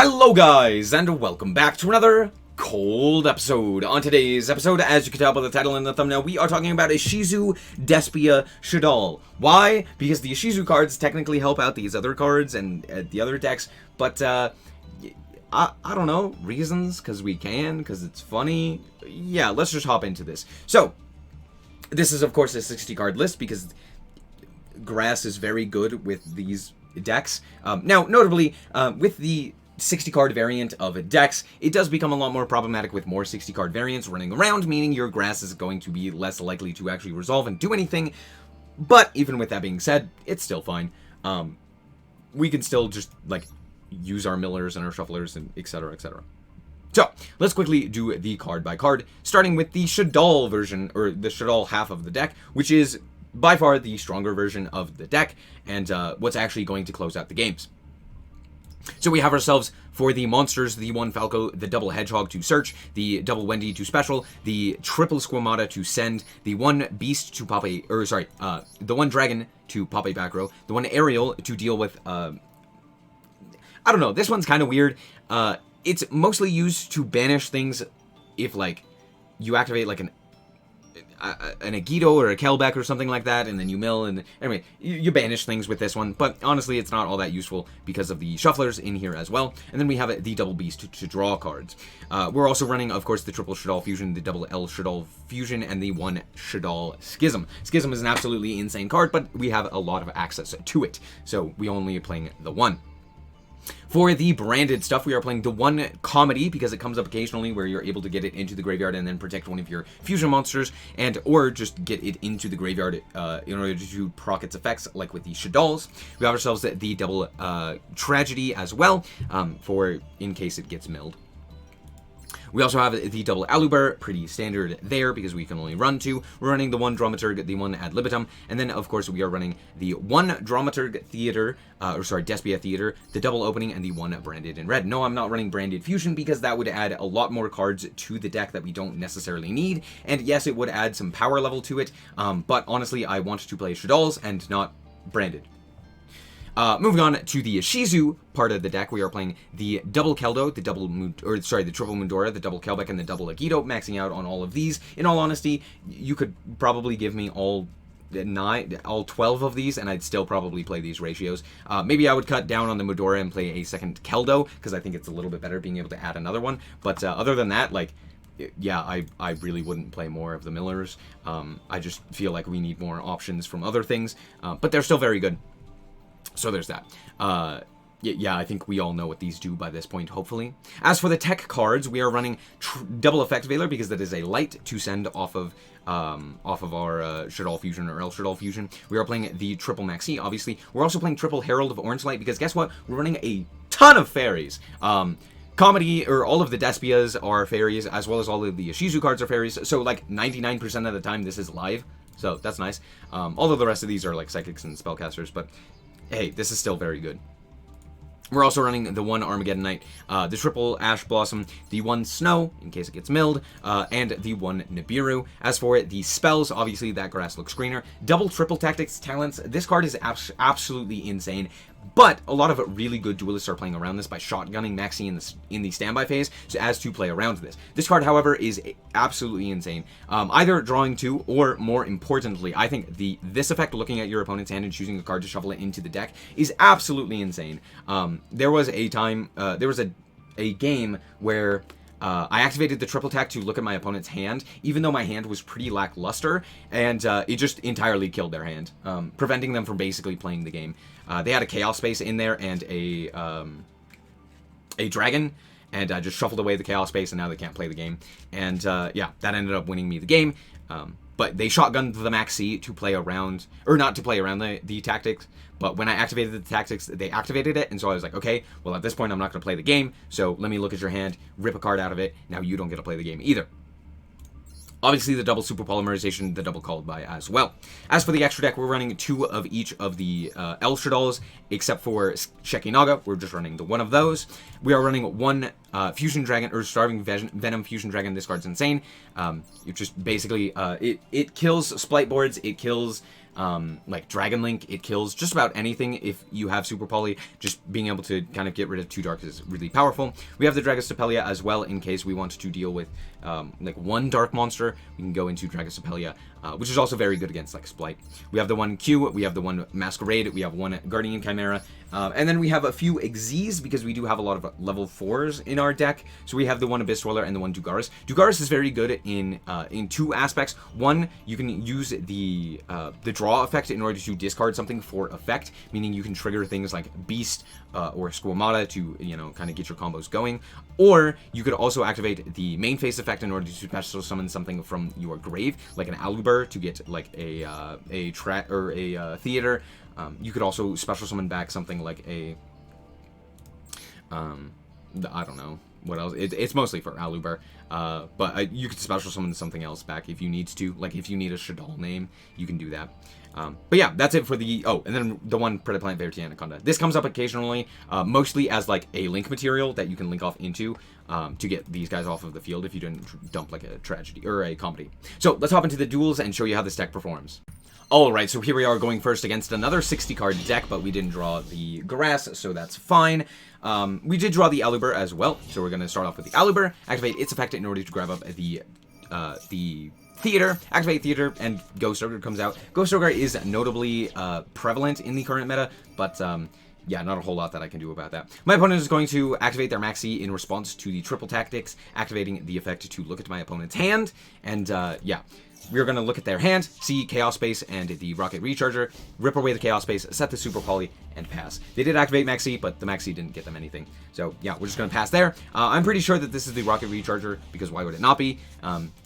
Hello guys, and welcome back to another cold episode. On today's episode, as you can tell by the title and the thumbnail, we are talking about Ishizu, Despia, Shaddoll. Why? Because the Ishizu cards technically help out these other cards and the other decks, but I don't know, reasons, because we can, because it's funny. Yeah, let's just hop into this. So, this is of course a 60 card list because grass is very good with these decks. Now, notably, with the 60 card variant of decks, it does become a lot more problematic with more 60 card variants running around, meaning your grass is going to be less likely to actually resolve and do anything. But even with that being said, it's still fine. We can still just like use our millers and our shufflers and etc, etc. So let's quickly do the card by card, starting with the Shaddoll version, or the Shaddoll half of the deck, which is by far the stronger version of the deck and what's actually going to close out the games. So we have ourselves, for the monsters, the one Falco, the double Hedgehog to search, the double Wendy to special, the triple Squamata to send, the one Beast to pop a, the one Dragon to pop a back row, the one Aerial to deal with, I don't know, this one's kind of weird. It's mostly used to banish things if, like, you activate, like, an Agito or a Kelbeck or something like that, and then you mill, and anyway, you banish things with this one, but honestly, it's not all that useful because of the shufflers in here as well. And then we have the double Beast to draw cards. We're also running, of course, the triple Shaddoll Fusion, the double L Shaddoll Fusion, and the one Shaddoll Schism. Schism is an absolutely insane card, but we have a lot of access to it, so we only are playing the one. For the branded stuff, we are playing the one Comedy because it comes up occasionally where you're able to get it into the graveyard and then protect one of your fusion monsters, and or just get it into the graveyard in order to proc its effects, like with the Shaddolls. We have ourselves the double Tragedy as well, for in case it gets milled. We also have the double Aluber, pretty standard there because we can only run two. We're running the one Dramaturg, the one Ad Libitum, and then of course we are running the one Dramaturg Theater, Despia Theater, the double Opening, and the one Branded in red. No, I'm not running Branded Fusion because that would add a lot more cards to the deck that we don't necessarily need, and yes, it would add some power level to it, but honestly, I want to play Shaddolls and not Branded. Moving on to the Ishizu part of the deck, we are playing the double Keldo, the triple Mundora, the double Kelbeck, and the double Agito, maxing out on all of these. In all honesty, you could probably give me all 12 of these, and I'd still probably play these ratios. Maybe I would cut down on the Mundora and play a second Keldo, because I think it's a little bit better being able to add another one. But other than that, like, yeah, I really wouldn't play more of the Millers. I just feel like we need more options from other things, but they're still very good. So there's that. Yeah, I think we all know what these do by this point, hopefully. As for the tech cards, we are running double Effect Veiler because that is a light to send off of our Shaddoll Fusion or El Shaddoll Fusion. We are playing the triple Maxi, obviously. We're also playing triple Herald of Orange Light because guess what? We're running a ton of fairies. Comedy, or all of the Despias are fairies, as well as all of the Ishizu cards are fairies. So like 99% of the time this is live. So that's nice. Although the rest of these are like Psychics and Spellcasters, but hey, this is still very good. We're also running the one Armageddon Knight, the triple Ash Blossom, the one Snow, in case it gets milled, and the one Nibiru. As for the spells, obviously that grass looks greener. Double triple Tactics Talents. This card is absolutely insane, but a lot of really good duelists are playing around this by shotgunning Maxi in the standby phase, so as to play around this. This card, however, is absolutely insane. Either drawing two, or more importantly, I think this effect, looking at your opponent's hand and choosing a card to shuffle it into the deck, is absolutely insane. There was a time, there was a game where I activated the triple tack to look at my opponent's hand, even though my hand was pretty lackluster, and it just entirely killed their hand, preventing them from basically playing the game. They had a Chaos Space in there and a Dragon, and I just shuffled away the Chaos Space, and now they can't play the game. And yeah, that ended up winning me the game. But they shotgunned the Maxi to play around, or not to play around the tactics, but when I activated the tactics, they activated it, and so I was like, okay, well at this point I'm not going to play the game, so let me look at your hand, rip a card out of it, now you don't get to play the game either. Obviously, the double Super Polymerization, the double Called By as well. As for the extra deck, we're running two of each of the El Shaddolls, except for Shekinaga. We're just running the one of those. We are running one Fusion Dragon, or Starving Venom Fusion Dragon. This card's insane. It just basically, it kills Splite boards, it kills like Dragon Link, it kills just about anything if you have Super Poly. Just being able to kind of get rid of 2 dark is really powerful. We have the Dragostapelia as well in case we want to deal with like 1 dark monster. We can go into Dragostapelia, which is also very good against like Splite. We have the 1 Q, we have the 1 Masquerade, we have 1 Guardian Chimera, and then we have a few Xyz because we do have a lot of level 4s in our deck. So we have the 1 Abyss Dweller and the 1 Dugaris. Dugaris is very good in 2 aspects. 1, you can use the draw effect in order to discard something for effect, meaning you can trigger things like Beast or Squamata to, you know, kind of get your combos going. Or you could also activate the main phase effect in order to special summon something from your grave, like an Aluber to get like a theater. You could also special summon back something like a I don't know what else. It's mostly for Aluber, but you could special summon something else back if you need to. Like if you need a Shaddoll name, you can do that. But yeah, that's it for the... Oh, and then the 1 Predaplant Verity Anaconda. This comes up occasionally, mostly as like a link material that you can link off into to get these guys off of the field if you didn't dump like a tragedy or a comedy. So let's hop into the duels and show you how this deck performs. Alright, so here we are going first against another 60-card deck, but we didn't draw the grass, so that's fine. We did draw the Aluber as well, so we're going to start off with the Aluber, activate its effect in order to grab up the Theater, activate Theater, and Ghost Ogre comes out. Ghost Ogre is notably prevalent in the current meta, but yeah, not a whole lot that I can do about that. My opponent is going to activate their Maxi in response to the triple tactics, activating the effect to look at my opponent's hand, and yeah. We're going to look at their hand, see Chaos Space and the Rocket Recharger, rip away the Chaos Space, set the Super Poly, and pass. They did activate Maxi, but the Maxi didn't get them anything. So yeah, we're just going to pass there. I'm pretty sure that this is the Rocket Recharger, because why would it not be?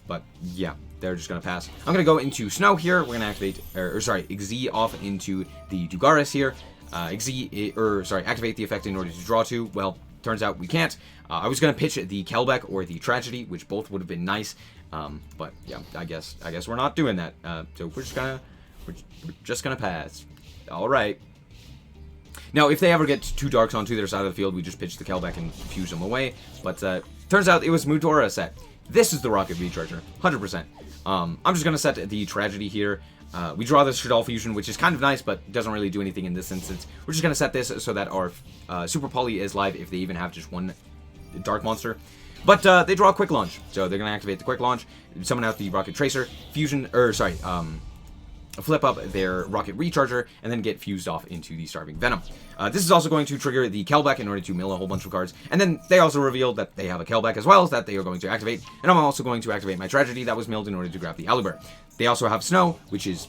But yeah, they're just going to pass. I'm going to go into Snow here. We're going to activate, Xyz off into the Dugaris here. Activate the effect in order to draw 2. Well, turns out we can't. I was going to pitch the Kelbeck or the Tragedy, which both would have been nice. But yeah, I guess we're not doing that. So we're just gonna pass. All right. Now, if they ever get 2 darks onto their side of the field, we just pitch the Kelbeck and fuse them away. But turns out it was Mudora set. This is the Rocket Recharger, 100%. I'm just gonna set the Tragedy here. We draw the Shaddoll Fusion, which is kind of nice, but doesn't really do anything in this instance. We're just gonna set this so that our Super Poly is live if they even have just 1 dark monster. But they draw a Quick Launch, so they're going to activate the Quick Launch, summon out the Rocket Tracer, flip up their Rocket Recharger, and then get fused off into the Starving Venom. This is also going to trigger the Kelbeck in order to mill a whole bunch of cards, and then they also revealed that they have a Kelbeck as well, that they are going to activate, and I'm also going to activate my Tragedy that was milled in order to grab the Aluber. They also have Snow, which is,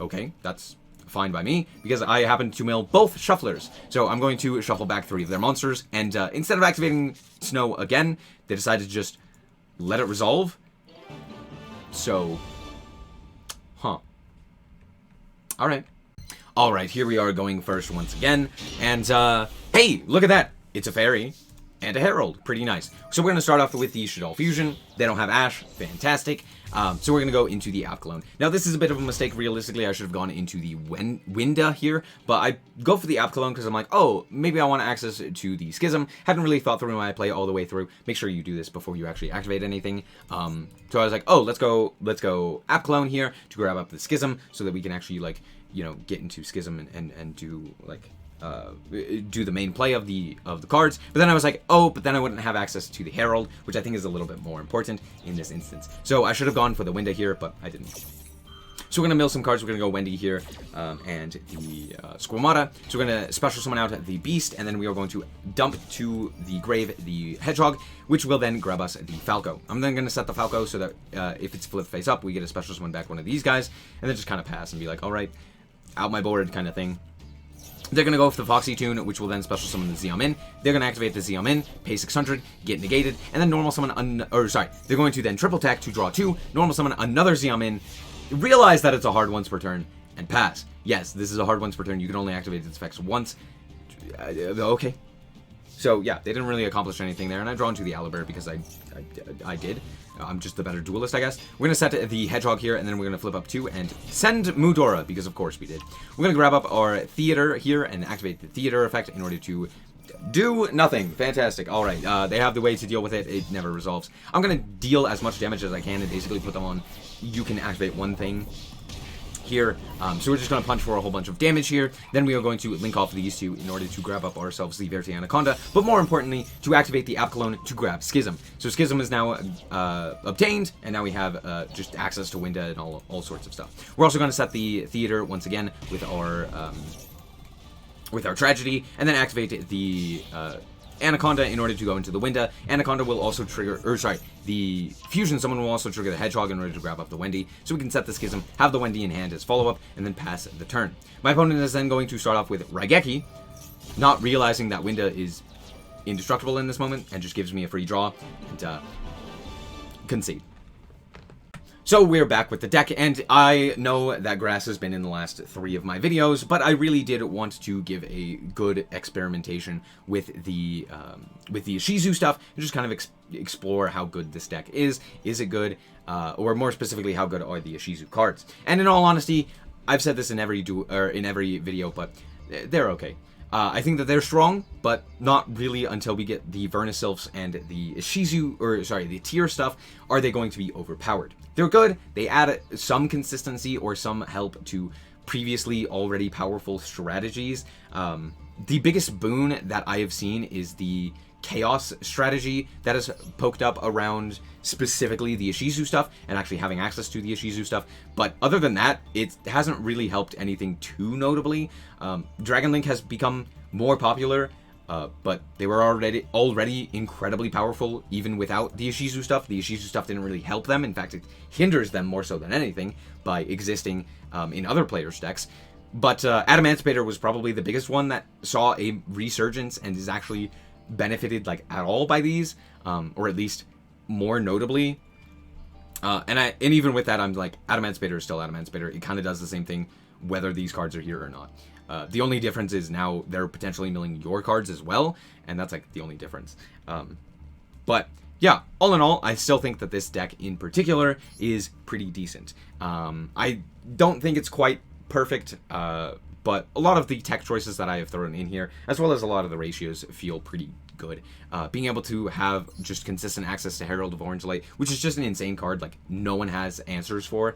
okay, that's fine by me, because I happen to mill both Shufflers. So I'm going to shuffle back 3 of their monsters, and instead of activating Snow again, they decided to just let it resolve. So, Alright, here we are going first once again, and hey, look at that! It's a fairy and a herald. Pretty nice. So we're going to start off with the Shaddoll Fusion. They don't have Ash. Fantastic. So we're going to go into the Apcalone. Now, this is a bit of a mistake. Realistically, I should have gone into the Winda here, but I go for the Apcalone because I'm like, oh, maybe I want access to the Schism. Hadn't really thought through my play all the way through. Make sure you do this before you actually activate anything. So I was like, oh, let's go Apcalone here to grab up the Schism so that we can actually, like, you know, get into Schism and do, like, do the main play of the cards. But then I was like, oh, but then I wouldn't have access to the Herald, which I think is a little bit more important in this instance. So I should have gone for the Winda here, but I didn't. So we're going to mill some cards. We're going to go Wendy here and the Squamata. So we're going to special summon out the Beast, and then we are going to dump to the grave the Hedgehog, which will then grab us the Falco. I'm then going to set the Falco so that if it's flipped face up, we get a special summon back one of these guys, and then just kind of pass and be like, all right, out my board kind of thing. They're going to go for the Foxy Tune, which will then special summon the Xiaomin. They're going to activate the Xiaomin, pay 600, get negated, and then normal summon, they're going to then triple attack to draw 2, normal summon another Xiaomin, realize that it's a hard once per turn, and pass. Yes, this is a hard once per turn. You can only activate its effects once. Okay. So, yeah, they didn't really accomplish anything there, and I draw into the Aluber because I did. I'm just the better duelist, I guess. We're going to set the Hedgehog here, and then we're going to flip up 2 and send Mudora, because of course we did. We're going to grab up our Theater here and activate the Theater effect in order to Do nothing. Fantastic. Alright, they have the way to deal with it. It never resolves. I'm gonna deal as much damage as I can and basically put them on. You can activate one thing here. So we're just going to punch for a whole bunch of damage here. Then we are going to link off these two in order to grab up ourselves the Verti Anaconda, but more importantly, to activate the Apkalone to grab Schism. So Schism is now obtained, and now we have just access to Winda and all sorts of stuff. We're also going to set the Theater once again with our Tragedy, and then activate the Anaconda in order to go into the Winda. Anaconda will also trigger, the Fusion Summon will also trigger the Hedgehog in order to grab up the Wendy, so we can set the Schism, have the Wendy in hand as follow-up, and then pass the turn. My opponent is then going to start off with Raigeki, not realizing that Winda is indestructible in this moment, and just gives me a free draw, and concede. So we're back with the deck, and I know that grass has been in the last 3 of my videos, but I really did want to give a good experimentation with the Ishizu stuff, and just kind of explore how good this deck is. Is it good? Or more specifically, how good are the Ishizu cards? And in all honesty, I've said this in every video, but they're okay. I think that they're strong, but not really until we get the Vernisylphs and the Ishizu, the tier stuff, are they going to be overpowered. They're good, they add some consistency or some help to previously already powerful strategies. The biggest boon that I have seen is the Chaos strategy that has poked up around specifically the Ishizu stuff, and actually having access to the Ishizu stuff. But other than that, it hasn't really helped anything too notably. Dragon Link has become more popular, but they were already incredibly powerful even without the Ishizu stuff. The Ishizu stuff didn't really help them. In fact, it hinders them more so than anything by existing in other players' decks. But Adamancipator was probably the biggest one that saw a resurgence and is actually benefited like at all by these, or at least more notably. And even with that, I'm like, Adamancipator is still Adamancipator. It kind of does the same thing whether these cards are here or not. The only difference is now they're potentially milling your cards as well, and that's like the only difference. But yeah, all in all, I still think that this deck in particular is pretty decent. I don't think it's quite perfect, but a lot of the tech choices that I have thrown in here, as well as a lot of the ratios, feel pretty good. Being able to have just consistent access to Herald of Orange Light, which is just an insane card, like no one has answers for,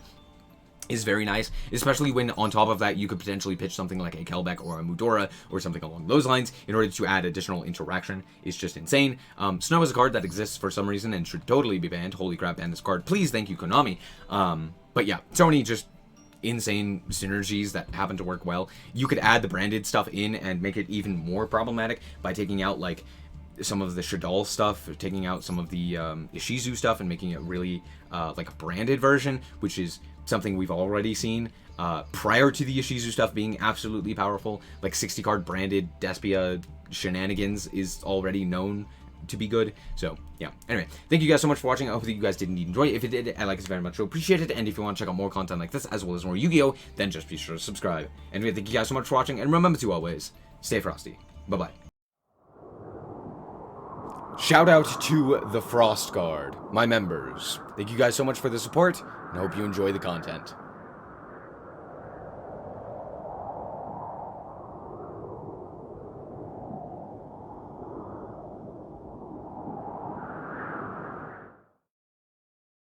is very nice, especially when on top of that you could potentially pitch something like a Kelbeck or a Mudora or something along those lines in order to add additional interaction. It's just insane. Snow is a card that exists for some reason and should totally be banned. Holy crap, ban this card. Please, thank you, Konami. But yeah, so many just insane synergies that happen to work well. You could add the branded stuff in and make it even more problematic by taking out like some of the Shaddoll stuff, or taking out some of the Ishizu stuff and making it really like a branded version, which is something we've already seen prior to the Ishizu stuff being absolutely powerful. Like 60 card branded Despia shenanigans is already known to be good. So yeah, anyway, thank you guys so much for watching. I hope that you guys did indeed enjoy it. If you did, I like it very much, so appreciate it. And if you want to check out more content like this as well as more Yu-Gi-Oh, then just be sure to subscribe. And thank you guys so much for watching, and remember to always stay frosty. Bye bye. Shout out to the Frost Guard, my members. Thank you guys so much for the support, and I hope you enjoy the content.